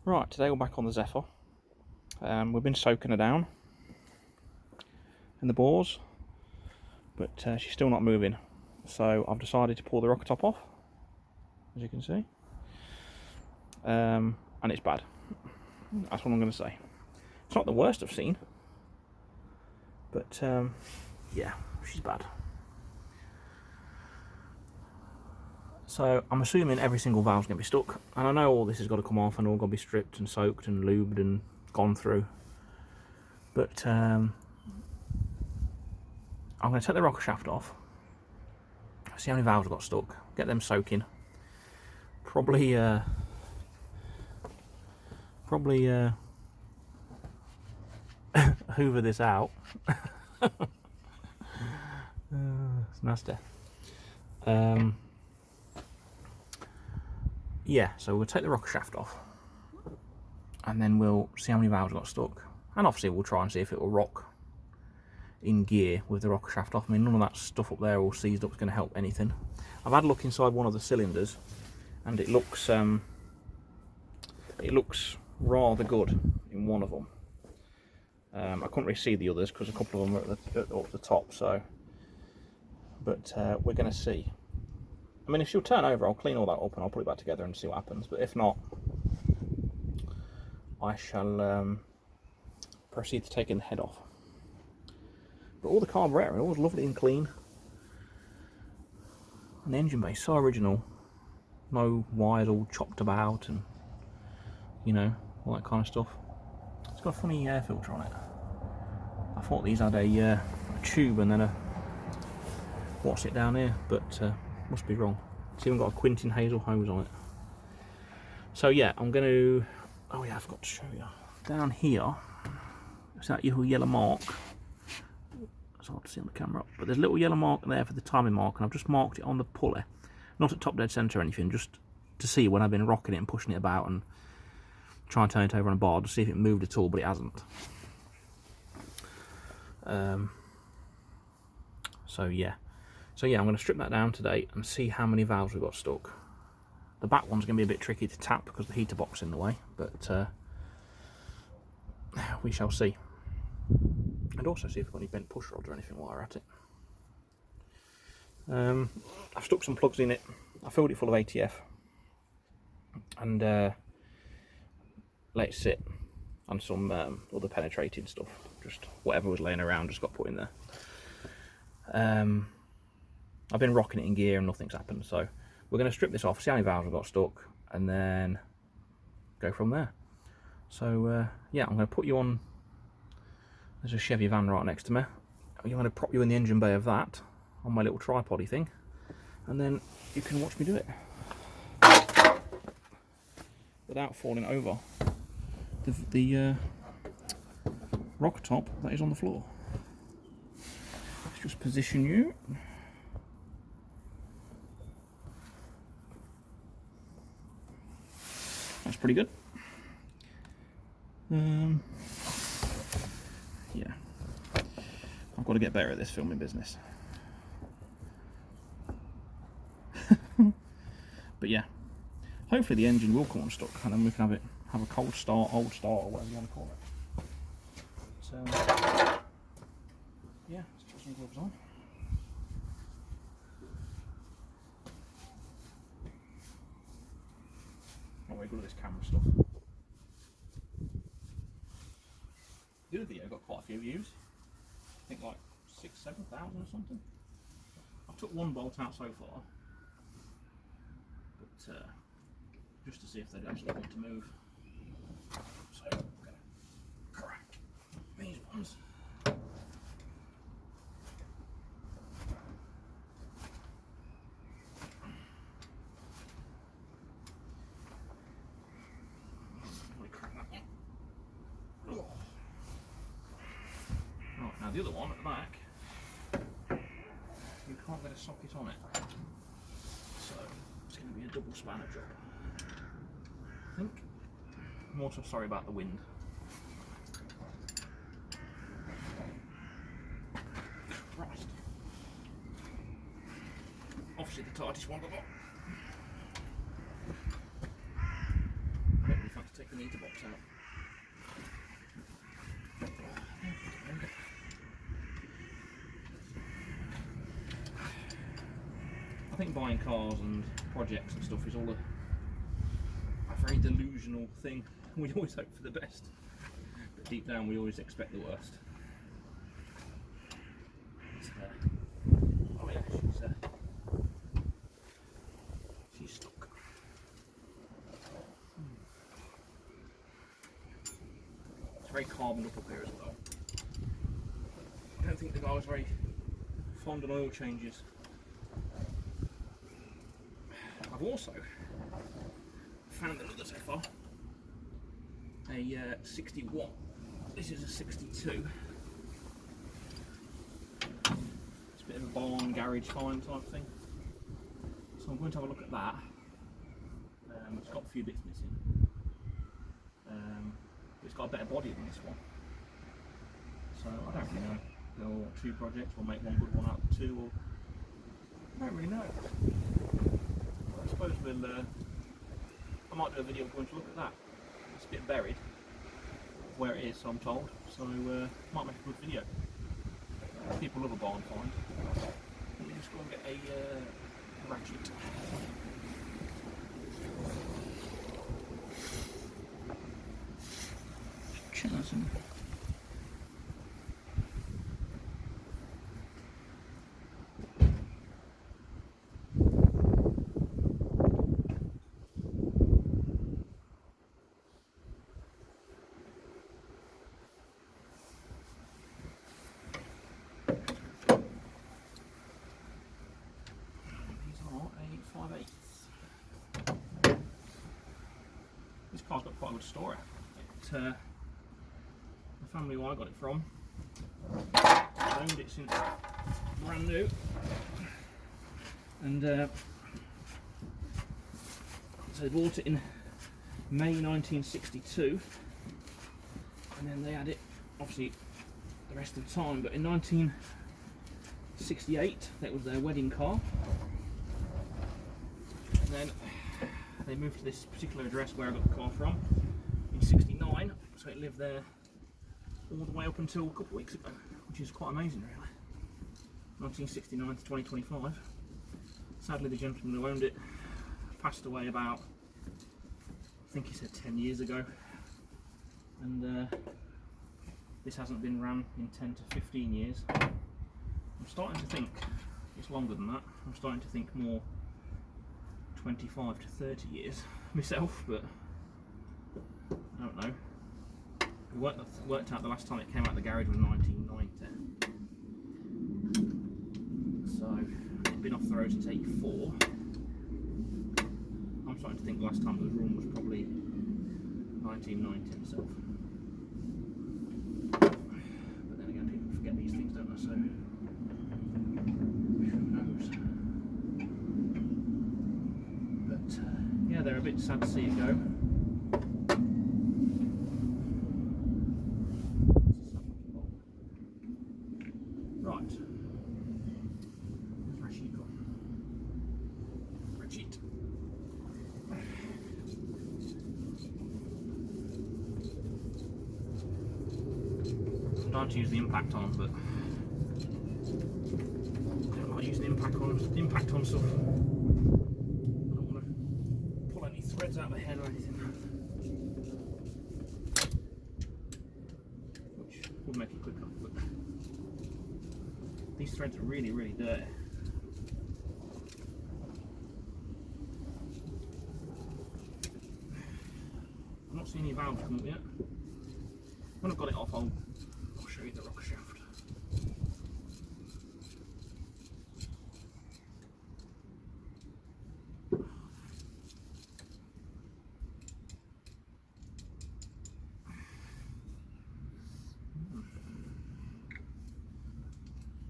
Right, today we're back on the Zephyr. We've been soaking her down in the bores, but she's still not moving. So I've decided to pull the rocker top off, as you can see. And it's bad. That's what I'm going to say. It's not the worst I've seen, but yeah, she's bad. So I'm assuming every single valve's going to be stuck, and I know all this has got to come off and all got to be stripped and soaked and lubed and gone through. But I'm going to take the rocker shaft off, see how many valves I've got stuck, get them soaking. Probably hoover this out. It's nasty. Yeah, so we'll take the rocker shaft off, and then we'll see how many valves got stuck, and obviously we'll try and see if it will rock in gear with the rocker shaft off. I mean, none of that stuff up there all seized up is going to help anything. I've had a look inside one of the cylinders, and it looks rather good in one of them. I couldn't really see the others because a couple of them are up the top. So, but we're going to see. I mean, if she'll turn over, I'll clean all that up and I'll put it back together and see what happens. But if not, I shall proceed to taking the head off. But all the carburetor, all was lovely and clean. And the engine bay, so original. No wires all chopped about and, you know, all that kind of stuff. It's got a funny air filter on it. I thought these had a tube and then a what's it down here, but must be wrong. It's even got a Quintin Hazel hose on it. So yeah, I'm going to... Oh yeah, I forgot to show you. Down here, it's that little yellow mark. It's hard to see on the camera, but there's a little yellow mark there for the timing mark, and I've just marked it on the pulley. Not at top dead centre or anything, just to see when I've been rocking it and pushing it about and trying to turn it over on a bar to see if it moved at all, but it hasn't. So yeah, I'm going to strip that down today and see how many valves we've got stuck. The back one's going to be a bit tricky to tap because the heater box is in the way, but we shall see. And also see if we've got any bent push rods or anything while we're at it. I've stuck some plugs in it. I filled it full of ATF and let it sit on some other penetrating stuff. Just whatever was laying around just got put in there. I've been rocking it in gear and nothing's happened, so we're going to strip this off, see how many valves we've got stuck, and then go from there. So yeah, I'm going to put you on. There's a Chevy van right next to me. I'm going to prop you in the engine bay of that on my little tripody thing, and then you can watch me do it without falling over the rocker top that is on the floor. Let's just position you. That's pretty good. Yeah, I've got to get better at this filming business. But yeah, hopefully the engine will come unstuck and then we can have a cold start, old start, or whatever you want to call it. So yeah, let's put some gloves on. Not very good at this camera stuff. The other video got quite a few views. I think like 6,000 to 7,000 or something. I've took one bolt out so far, but just to see if they'd actually want to move. So I'm going to crack these ones. Now the other one at the back, you can't get a socket on it, so it's going to be a double spanner job, I think. I'm also sorry about the wind. Christ. Obviously the tightest one I've got. I don't really fancy taking the meter box out. I think buying cars and projects and stuff is all a very delusional thing. We always hope for the best, but deep down we always expect the worst. Oh yeah, she's stuck. It's very carboned up here as well. I don't think the guy was very fond of oil changes. I've also found another zephyr, a 61. This is a 62. It's a bit of a barn garage find type thing. So I'm going to have a look at that. It's got a few bits missing. It's got a better body than this one. So I don't really know. They'll want 2 projects, we'll make one good one out of 2, or I don't really know. I suppose we'll, I might do a video going to look at that. It's a bit buried where it is, so I'm told, so might make a good video. People love a barn find. Let me just go and get a ratchet. Chasm. This car's got quite a good story. The family who I got it from owned it since brand new, and so they bought it in May 1962, and then they had it obviously the rest of the time, but in 1968 that was their wedding car, and then they moved to this particular address where I got the car from in 69, so it lived there all the way up until a couple of weeks ago, which is quite amazing really. 1969 to 2025. Sadly the gentleman who owned it passed away about, I think he said 10 years ago, and this hasn't been ran in 10 to 15 years. I'm starting to think it's longer than that. I'm starting to think more 25 to 30 years myself, but I don't know. We worked out the last time it came out of the garage was 1990. So it's been off the road since 84. I'm starting to think the last time it was run was probably 1990 myself. But then again, people forget these things, don't they? So who knows? But yeah, they're a bit sad to see it go. Right. Rashid gone. Rashid. I'm trying to use the impact on, but I don't like using impact on stuff. I don't want to pull any threads out of the head or anything, which would make it quicker. But these threads are really, really dirty. I'm not seeing any valves come up yet. When I've got it off, I'll show you the rocker shaft.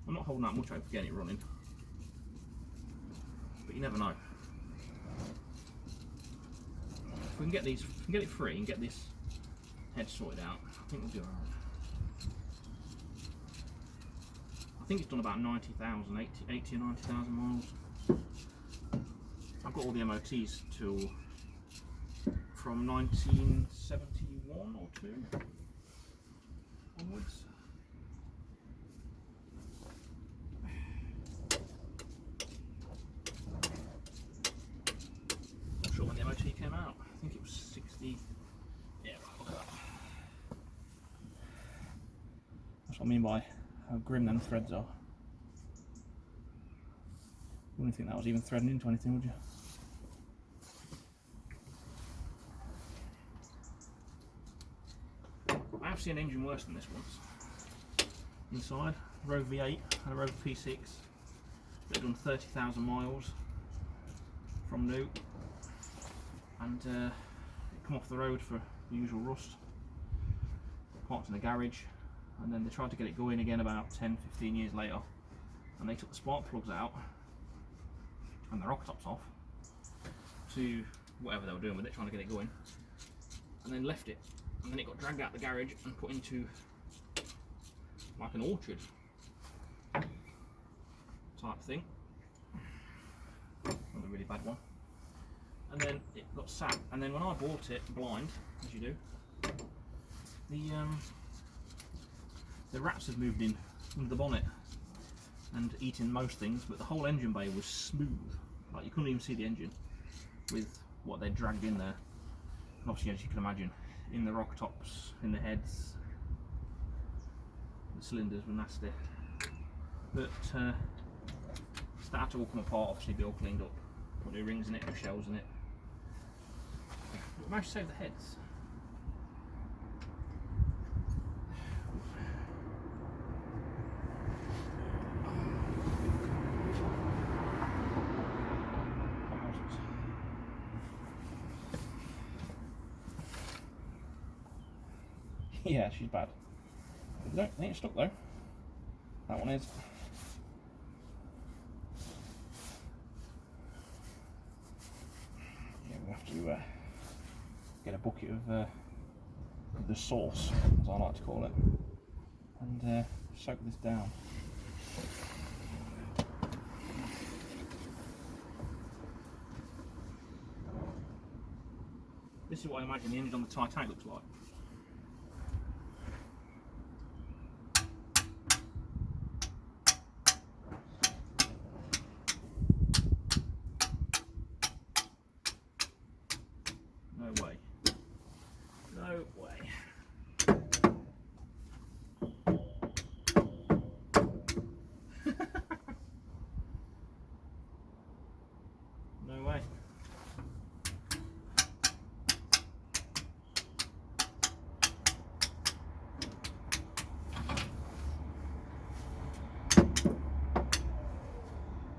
I'm not holding that much out for getting it running, but you never know. If we can get these, if we can get it free and get this head sorted out, I think we'll be alright. I think it's done about 90,000, 80 or 90,000 miles. I've got all the MOTs till from 1971 or 2 onwards. Not sure when the MOT came out. I think it was 60. Yeah, right, look at that. That's what I mean by how grim them threads are. You wouldn't think that was even threading into anything, would you? I have seen an engine worse than this once. Inside, Rover V8 and a Rover P6 that had done 30,000 miles from new, and it come off the road for the usual rust. Parked in the garage, and then they tried to get it going again about 10-15 years later, and they took the spark plugs out and the rocker tops off to whatever they were doing with it, trying to get it going, and then left it, and then it got dragged out the garage and put into like an orchard type thing, not a really bad one, and then it got sat, and then when I bought it blind, as you do, the rats had moved in under the bonnet and eaten most things, but the whole engine bay was smooth, like you couldn't even see the engine with what they dragged in there. And obviously, as you can imagine, in the rock tops, in the heads, the cylinders were nasty, but that had to all come apart, obviously be all cleaned up, put new rings in it, new shells in it, but managed to save the heads. Yeah, she's bad. No, it ain't stuck though. That one is. Yeah, we'll have to get a bucket of the sauce, as I like to call it, and soak this down. This is what I imagine the engine on the Titanic looks like. No way. No way. No way.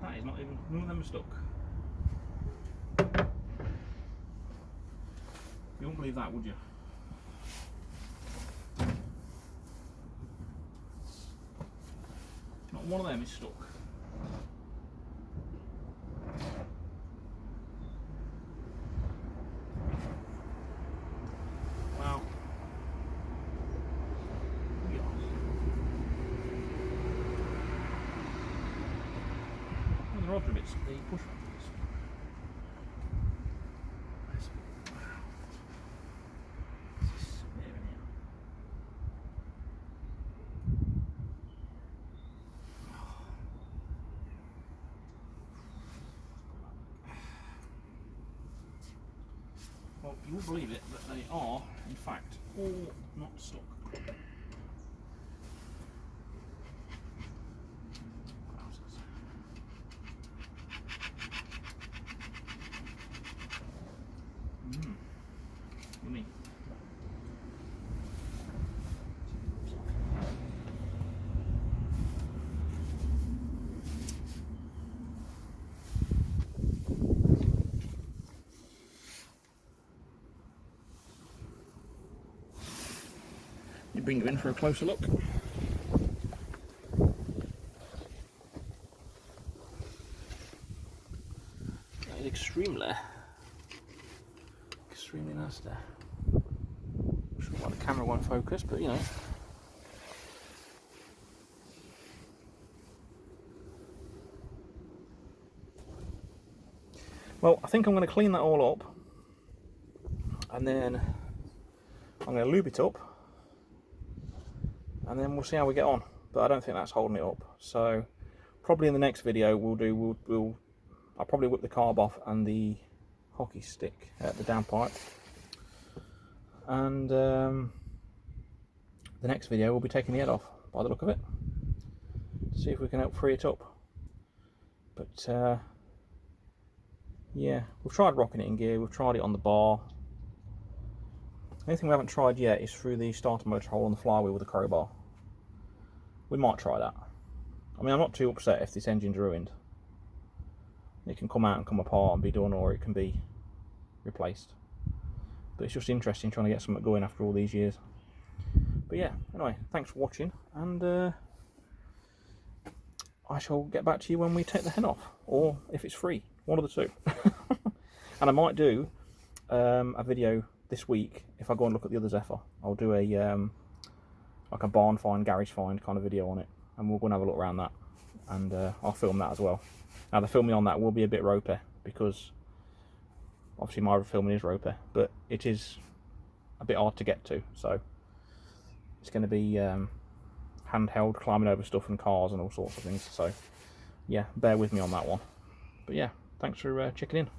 That is not even, none of them are stuck. You wouldn't believe that, would you? Not one of them is stuck. Wow. Yeah. Well, the rod rivets, the push rod rivets. Well, you will believe it, but they are, in fact, all not stuck. Yummy. You bring you in for a closer look. That is extremely nasty. I'm sure why the camera won't focus, but you know. Well, I think I'm going to clean that all up and then I'm going to lube it up, and then we'll see how we get on. But I don't think that's holding it up. So probably in the next video I'll probably whip the carb off and the hockey stick at the downpipe, and the next video we'll be taking the head off by the look of it, to see if we can help free it up. But yeah, we've tried rocking it in gear, we've tried it on the bar. The only thing we haven't tried yet is through the starter motor hole on the flywheel with a crowbar. We might try that. I mean, I'm not too upset if this engine's ruined. It can come out and come apart and be done, or it can be replaced. But it's just interesting trying to get something going after all these years. But yeah, anyway, thanks for watching, and I shall get back to you when we take the head off, or if it's free, one of the two. And I might do a video this week if I go and look at the other Zephyr. I'll do a like a barn find, garage find kind of video on it, and we'll go and have a look around that, and I'll film that as well. Now the filming on that will be a bit ropey, because obviously my filming is ropey, but it is a bit hard to get to, so it's going to be handheld, climbing over stuff and cars and all sorts of things. So yeah, bear with me on that one. But yeah, thanks for checking in.